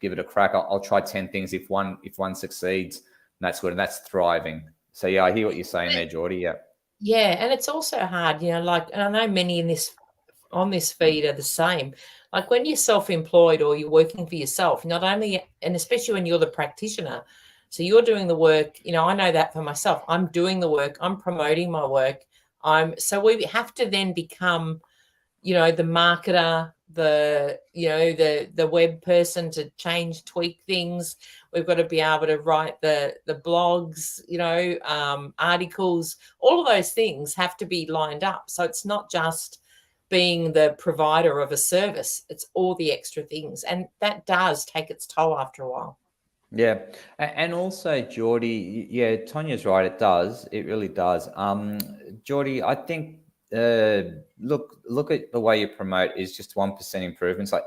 B: give it a crack. I'll try 10 things. If one succeeds, that's good. And that's thriving. So yeah, I hear what you're saying there, Geordie. Yeah.
A: Yeah, and it's also hard, and I know many on this feed are the same. Like when you're self-employed or you're working for yourself, not only, and especially when you're the practitioner, so you're doing the work, I know that for myself. I'm doing the work, I'm promoting my work. So we have to then become, the marketer, the web person to tweak things. We've got to be able to write the blogs, articles. All of those things have to be lined up. So it's not just being the provider of a service, it's all the extra things, and that does take its toll after a while.
B: Yeah, and also Geordie, yeah, Tonia's right. It does. It really does. Geordie, I think look at the way you promote is just 1% improvements. Like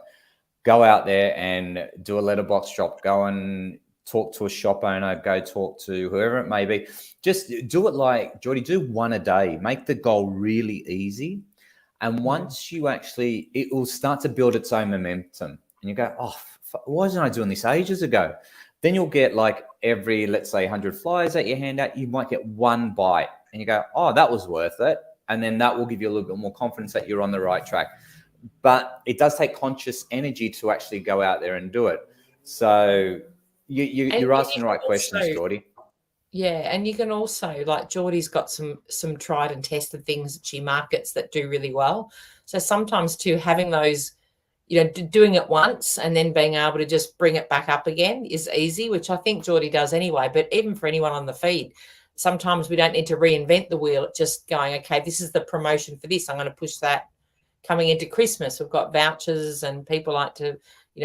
B: go out there and do a letterbox drop, go and talk to a shop owner, go talk to whoever it may be. Just do it like, Geordie, do one a day. Make the goal really easy. And once you actually, it will start to build its own momentum. And you go, oh, why wasn't I doing this ages ago? Then you'll get like every, let's say 100 flyers that you hand out, you might get one bite. And you go, oh, that was worth it. And then that will give you a little bit more confidence that you're on the right track. But it does take conscious energy to actually go out there and do it. So you're asking the right questions, Geordie.
A: Yeah, and you can also, like, Geordie's got some tried and tested things that she markets that do really well. So sometimes too, having those, doing it once and then being able to just bring it back up again is easy, which I think Geordie does anyway. But even for anyone on the feed, sometimes we don't need to reinvent the wheel. It's just going, okay, this is the promotion for this. I'm going to push that coming into Christmas. We've got vouchers and people like to,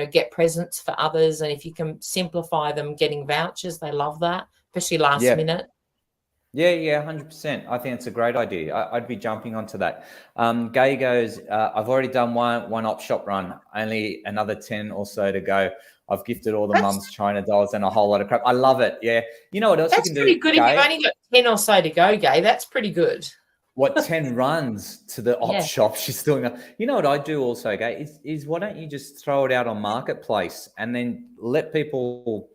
A: get presents for others. And if you can simplify them getting vouchers, they love that, especially last minute.
B: Yeah, 100%. I think it's a great idea. I'd be jumping onto that. Gay goes, I've already done one op shop run, only another 10 or so to go. I've gifted all the mums China dolls and a whole lot of crap. I love it. Yeah. You know what else you can do?
A: That's pretty good. Gay? If you've only got 10 or so to go, Gay, that's pretty good.
B: What, 10 runs to the op shop? She's doing that. You know what I do also, Gay, is why don't you just throw it out on Marketplace and then let people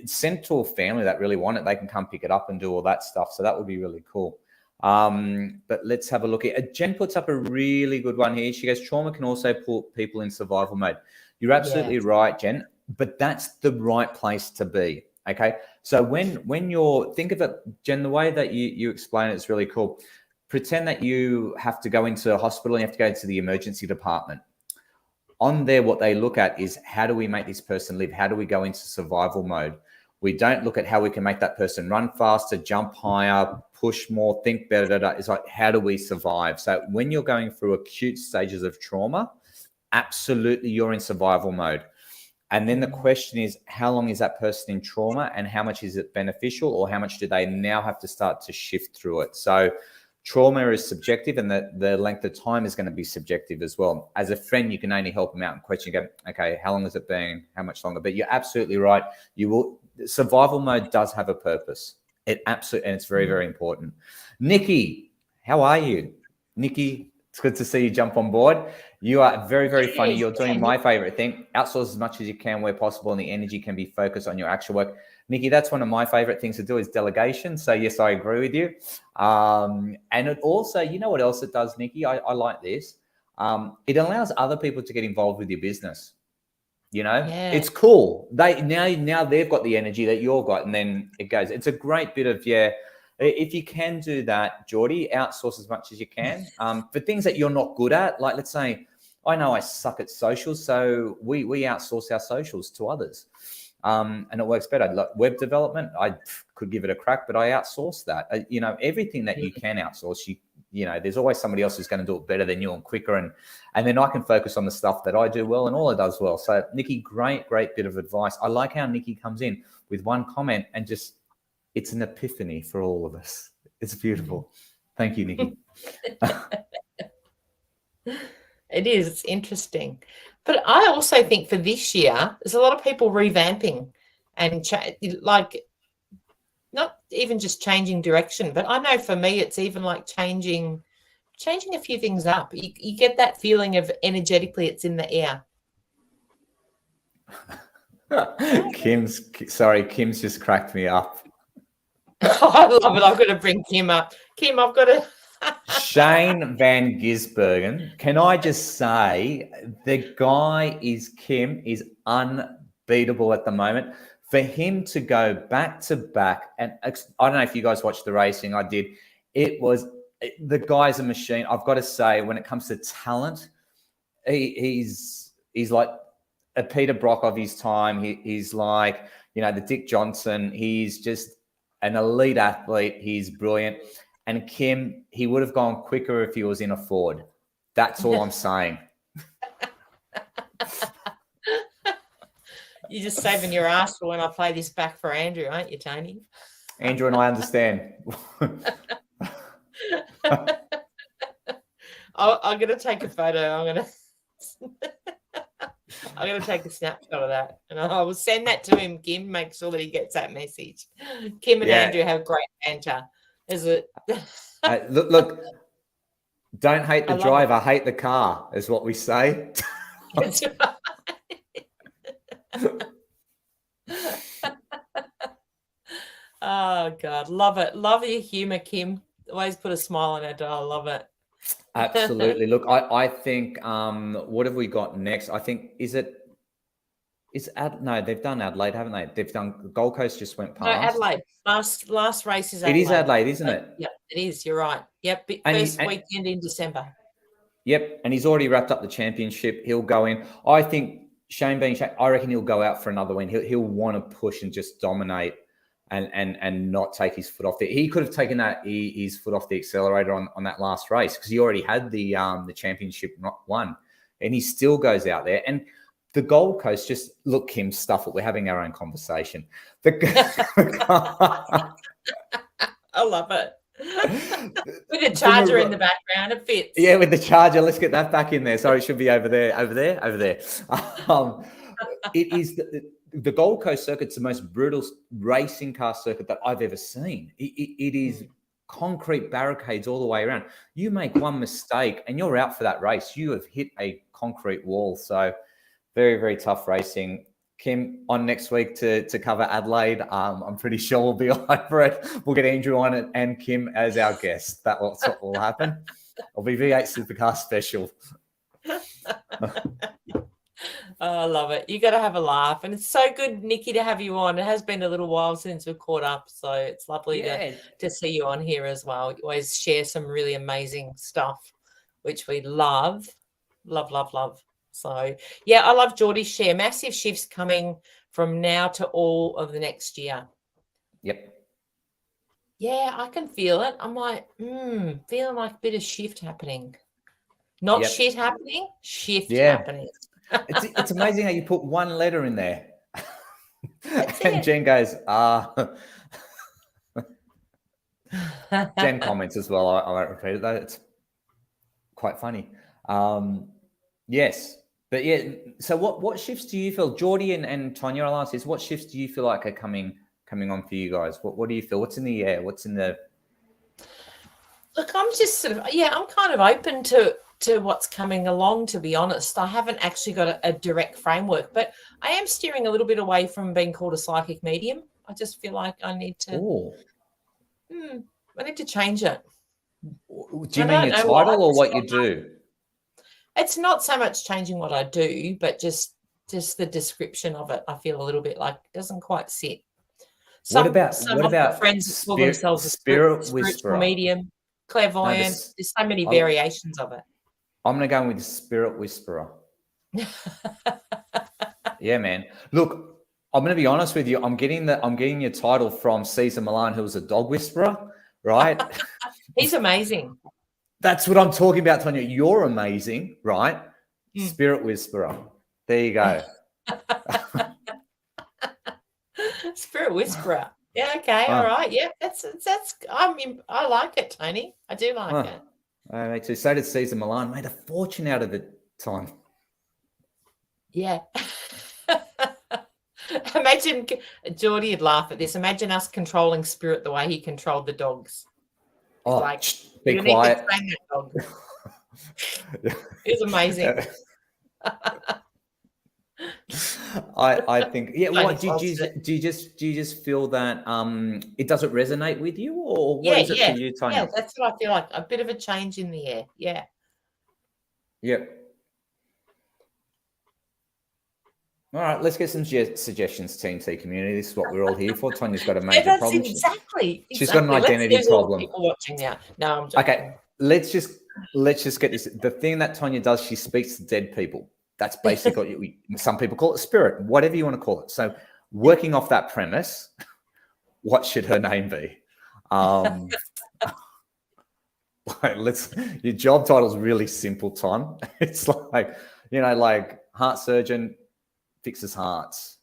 B: send to a family that really want it. They can come pick it up and do all that stuff. So that would be really cool. But let's have a look at Jen puts up a really good one here. She goes, trauma can also put people in survival mode. You're absolutely right, Jen, but that's the right place to be. Okay. So when you're, think of it, Jen, the way that you explain it is really cool. Pretend that you have to go into a hospital and you have to go to the emergency department. On there, what they look at is, how do we make this person live? How do we go into survival mode? We don't look at how we can make that person run faster, jump higher, push more, think better. It's like, how do we survive? So when you're going through acute stages of trauma, absolutely you're in survival mode. And then the question is, how long is that person in trauma and how much is it beneficial, or how much do they now have to start to shift through it? So trauma is subjective, and the length of time is going to be subjective as well. As a friend, you can only help them out and question, go, okay, how long has it been? How much longer? But you're absolutely right. Survival mode does have a purpose. It absolutely, and it's very, very important. Nikki, how are you? Nikki, it's good to see you jump on board. You are very, very funny. You're doing my favorite thing. Outsource as much as you can where possible, and the energy can be focused on your actual work. Nikki, that's one of my favorite things to do is delegation. So yes, I agree with you. And it also, you know what else it does, Nikki? I like this. It allows other people to get involved with your business. It's cool. Now they've got the energy that you've got, and then it goes. It's a great bit of, if you can do that, Geordie, outsource as much as you can. For things that you're not good at, like let's say, I know I suck at socials, so we outsource our socials to others. And it works better. Like web development, I could give it a crack, but I outsource that. Everything that you can outsource, there's always somebody else who's going to do it better than you and quicker. And then I can focus on the stuff that I do well and all it does well. So Nikki, great bit of advice. I like how Nikki comes in with one comment and just, it's an epiphany for all of us. It's beautiful. Thank you, Nikki.
A: It is. It's interesting. But I also think for this year, there's a lot of people revamping and not even just changing direction, but I know for me, it's even like changing a few things up. You get that feeling of energetically it's in the air.
B: Kim's just cracked me up.
A: I love it. I've got to bring Kim up. Kim, I've got to...
B: Shane Van Gisbergen, can I just say the guy Kim is unbeatable at the moment. For him to go back to back, and I don't know if you guys watched the racing, I did. The guy's a machine. I've got to say, when it comes to talent, he's like a Peter Brock of his time. He's like, the Dick Johnson. He's just an elite athlete. He's brilliant. And Kim, he would have gone quicker if he was in a Ford. That's all I'm saying.
A: You're just saving your ass for when I play this back for Andrew, aren't you, Tony?
B: Andrew and I understand.
A: I'm going to take a photo. I'm going to... I'm going to take a snapshot of that, and I will send that to him, Kim. Make sure that he gets that message. Kim and Andrew have great banter. Is it?
B: Look, don't hate the
A: I love
B: driver, hate the car, is what we say.
A: That's right. Oh God, love it. Love your humor, Kim. Always put a smile on her doll. Love it.
B: Absolutely. Look, I think what have we got next? I think no, they've done Adelaide, haven't they? They've done Gold Coast just went
A: No,
B: past.
A: Adelaide. Last race is
B: It
A: Adelaide.
B: is Adelaide, isn't it?
A: Yep, it is. You're right. Yep, first weekend in December.
B: Yep, and he's already wrapped up the championship. He'll go in. I think Shane, I reckon he'll go out for another win. He'll want to push and just dominate and not take his foot off the. He could have taken his foot off the accelerator on that last race because he already had the championship won, and he still goes out there. And the Gold Coast, just look, Kim, stuff it. We're having our own conversation.
A: I love it. With the charger in the background, it fits.
B: Yeah, with the charger. Let's get that back in there. Sorry, it should be over there. It is the Gold Coast circuit's the most brutal racing car circuit that I've ever seen. It is concrete barricades all the way around. You make one mistake and you're out for that race. You have hit a concrete wall. So very, very tough racing. Kim, on next week to cover Adelaide. I'm pretty sure we'll be over it. We'll get Andrew on it and Kim as our guest. That's what will happen. It'll be V8 Supercar special.
A: I love it. You got to have a laugh. And it's so good, Nikki, to have you on. It has been a little while since we've caught up. So it's lovely to see you on here as well. You always share some really amazing stuff, which we love. Love, love, love. So, yeah, I love Geordie's share. Massive shifts coming from now to all of the next year.
B: Yep.
A: Yeah, I can feel it. I'm like, feeling like a bit of shift happening. Not shit happening, shift happening.
B: It's amazing how you put one letter in there. And Jen goes, Jen comments as well. I won't repeat it though. It's quite funny. Yes. But yeah, so what shifts do you feel, Geordie and Tonia, I'll ask this, what shifts do you feel like are coming on for you guys? What do you feel? What's in the air? What's in the...
A: Look, I'm just sort of, I'm kind of open to what's coming along, to be honest. I haven't actually got a direct framework, but I am steering a little bit away from being called a psychic medium. I just feel like I need to, I need to change it.
B: Do you mean your title or what you do?
A: It's not so much changing what I do, but just the description of it. I feel a little bit like it doesn't quite sit. What about friends who call themselves a spiritual medium, clairvoyant? There's so many variations of it.
B: I'm going to go with the spirit whisperer. Yeah, man. Look, I'm going to be honest with you. I'm getting your title from Caesar Milan, who was a dog whisperer, right?
A: He's amazing.
B: That's what I'm talking about, Tonia. You're amazing, right? Spirit whisperer. There you go.
A: Spirit whisperer. Yeah. Okay. All right. Yeah. That's. I like it, Tony. I do like it.
B: Me too. So did Caesar Milan. Made a fortune out of it. Time.
A: Yeah. Imagine Geordie would laugh at this. Imagine us controlling Spirit the way he controlled the dogs.
B: Oh, like, be quiet.
A: It's amazing.
B: I think, What do you just feel that it doesn't resonate with you, or what is it for you, Tonia?
A: Yeah, that's what I feel like. A bit of a change in the air. Yeah.
B: Yep. All right, let's get some suggestions, TNT community. This is what we're all here for. Tonia's got a major problem.
A: Exactly.
B: She's got an identity problem.
A: People watching now. No, I'm joking.
B: Okay, let's just get this. The thing that Tonia does, she speaks to dead people. That's basically some people call it spirit, whatever you want to call it. So, working off that premise, what should her name be? Your job title is really simple, Ton. It's like heart surgeon fixes hearts,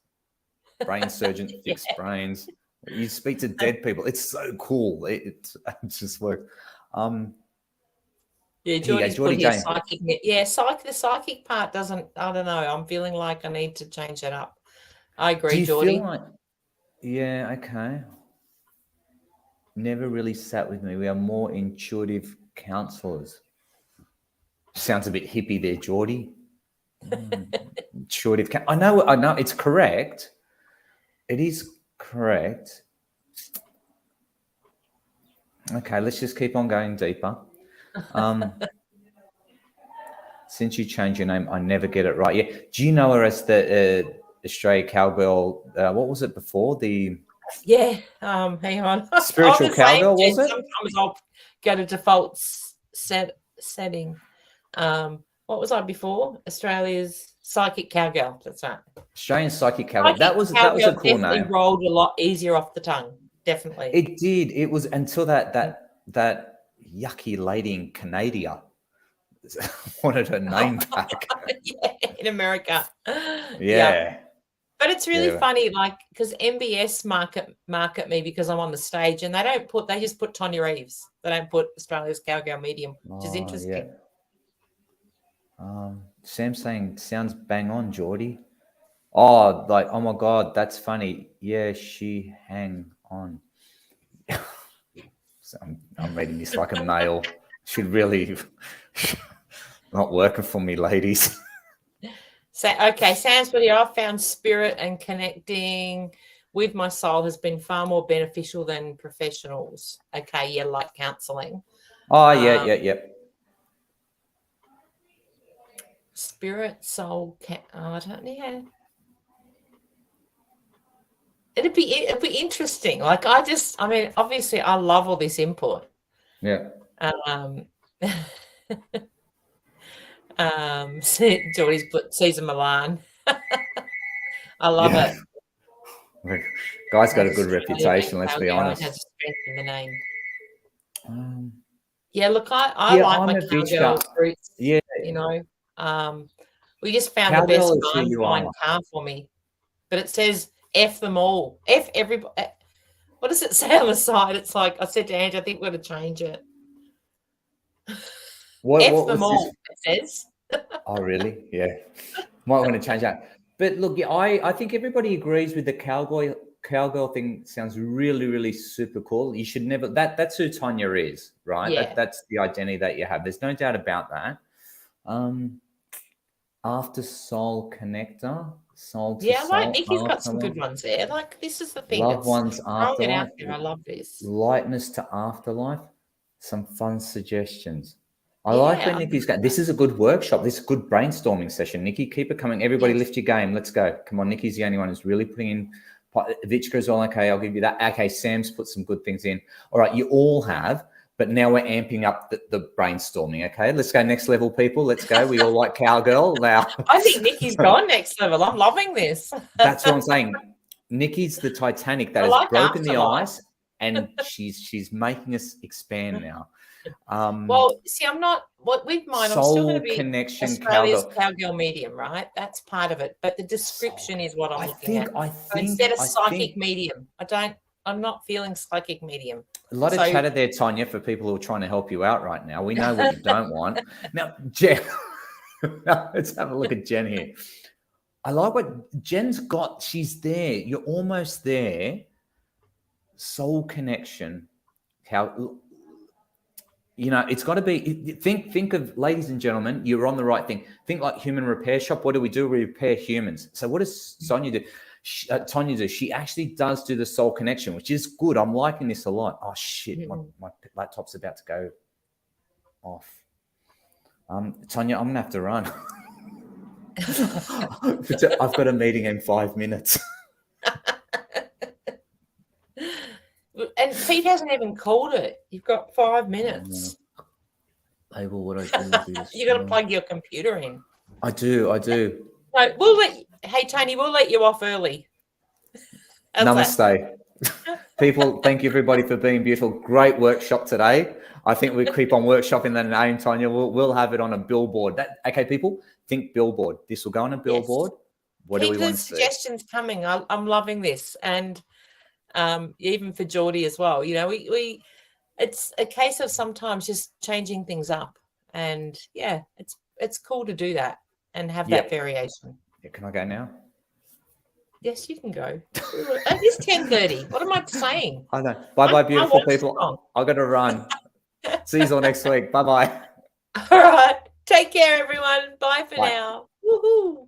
B: brain surgeon fixes brains. You speak to dead people. It's so cool. It just works.
A: Yeah,
B: Here you go,
A: Geordie's put
B: Geordie
A: here
B: Jane.
A: psychic. Yeah, the psychic part doesn't, I don't know. I'm feeling like I need to change that up. I
B: Do
A: agree,
B: you feel
A: Geordie.
B: like, yeah, okay. Never really sat with me. We are more intuitive counselors. Sounds a bit hippie there, Geordie. Intuitive. I know it's correct. It is correct. Okay, let's just keep on going deeper. Since you changed your name, I never get it right. Yeah. Do you know her as the Australia Cowgirl? What was it before? The
A: Yeah. Hang on. I'm
B: spiritual
A: the same,
B: cowgirl,
A: Jen.
B: was it?
A: Sometimes I'll go to default setting. What was I before? Australia's psychic cowgirl. That's right.
B: Australian psychic cowgirl.
A: Psychic
B: That was a
A: cowgirl
B: cool
A: definitely
B: name.
A: rolled a lot easier off the tongue. Definitely.
B: It did. It was until that yucky lady in Canada wanted her name back.
A: Yeah, in America.
B: Yeah.
A: But it's really
B: Yeah.
A: funny, like, because MBS market me because I'm on the stage, and they just put Tonia Reeves. They don't put Australia's Cowgirl Medium, which is interesting.
B: Yeah. Sam saying sounds bang on, Geordie. Oh, like, oh my God, that's funny. Yeah, she hang on. So I'm reading this like a male. Should really not working for me, ladies.
A: So, okay, Sam's put here, I've found spirit and connecting with my soul has been far more beneficial than professionals. Okay, yeah, like counselling.
B: Oh, yeah.
A: Spirit, soul, I don't know. It'd be interesting. Like, I mean, obviously I love all this input.
B: Yeah.
A: Geordie's put Caesar Milan. I love it.
B: Guy's got a good reputation, let's be honest.
A: Has strength in the name. Yeah, look, I like
B: I'm
A: my
B: a bitch
A: cowgirl
B: cat.
A: roots.
B: Yeah.
A: You know, we just found
B: Cowgirl
A: the best
B: is who you
A: barn
B: are.
A: car for me, but it says F them all. F everybody. What does it say on the side? It's like I said to Ange, I think we're going to change it.
B: What
A: F them
B: was
A: all.
B: this?
A: It says.
B: Oh, really? Yeah. Might want to change that. But look, yeah, I think everybody agrees with the cowgirl thing. Sounds really, really super cool. You should never that's who Tonia is, right?
A: Yeah.
B: That's the identity that you have. There's no doubt about that. After soul connector, soul to
A: Yeah,
B: soul.
A: like Nikki's got some good ones there. Like, this is the thing.
B: Loved ones
A: throwing it out
B: afterlife.
A: there. I love this.
B: Lightness to afterlife. Some fun suggestions. I like where Nikki's going. This is a good workshop. This is a good brainstorming session. Nikki, keep it coming. Everybody lift your game. Let's go. Come on, Nikki's the only one who's really putting in. Vichka's all okay. I'll give you that. Okay, Sam's put some good things in. All right, you all have. But now we're amping up the brainstorming, okay? Let's go next level, people. Let's go. We all like Cowgirl now.
A: I think Nikki's gone next level. I'm loving this.
B: That's what I'm saying. Nikki's the Titanic that has broken the ice, and she's making us expand now.
A: Well, see, I'm not. What with mine, I'm still going to be
B: connection
A: Australia's Cowgirl medium, right? That's part of it. But the description is what I'm looking at. Instead of psychic medium, I'm not feeling psychic medium.
B: A lot of chatter there, Tonia, for people who are trying to help you out right now. We know what you don't want. Now, Jen, let's have a look at Jen here. I like what Jen's got. She's there. You're almost there. Soul connection. How, you know, it's got to be, think of, ladies and gentlemen, you're on the right thing. Think like human repair shop. What do? We repair humans. So what does Tonia do? Tonia do? She actually does do the soul connection, which is good. I'm liking this a lot. Oh, shit. My laptop's about to go off. Tonia, I'm going to have to run. I've got a meeting in 5 minutes.
A: And Pete hasn't even called it. You've got 5 minutes.
B: Label what I do.
A: You got to plug your computer in.
B: I do.
A: No, hey, Tony, we'll let you off early.
B: Namaste. People, thank you everybody for being beautiful. Great workshop today. I think we keep on workshopping that name, Tonia. We'll have it on a billboard. Okay, people, think billboard. This will go on a billboard. Yes. What do we want to see?
A: Suggestions coming. I'm loving this. And even for Geordie as well. You know, we it's a case of sometimes just changing things up. And yeah, it's cool to do that and have
B: Yep.
A: that variation.
B: Yeah, can I go now?
A: Yes, you can go. It is 10:30. What am I saying?
B: I know. Bye, beautiful people.
A: Strong.
B: I've got to run. See you all next week. Bye.
A: All right. Take care, everyone. Bye for
B: Bye.
A: now. Woohoo.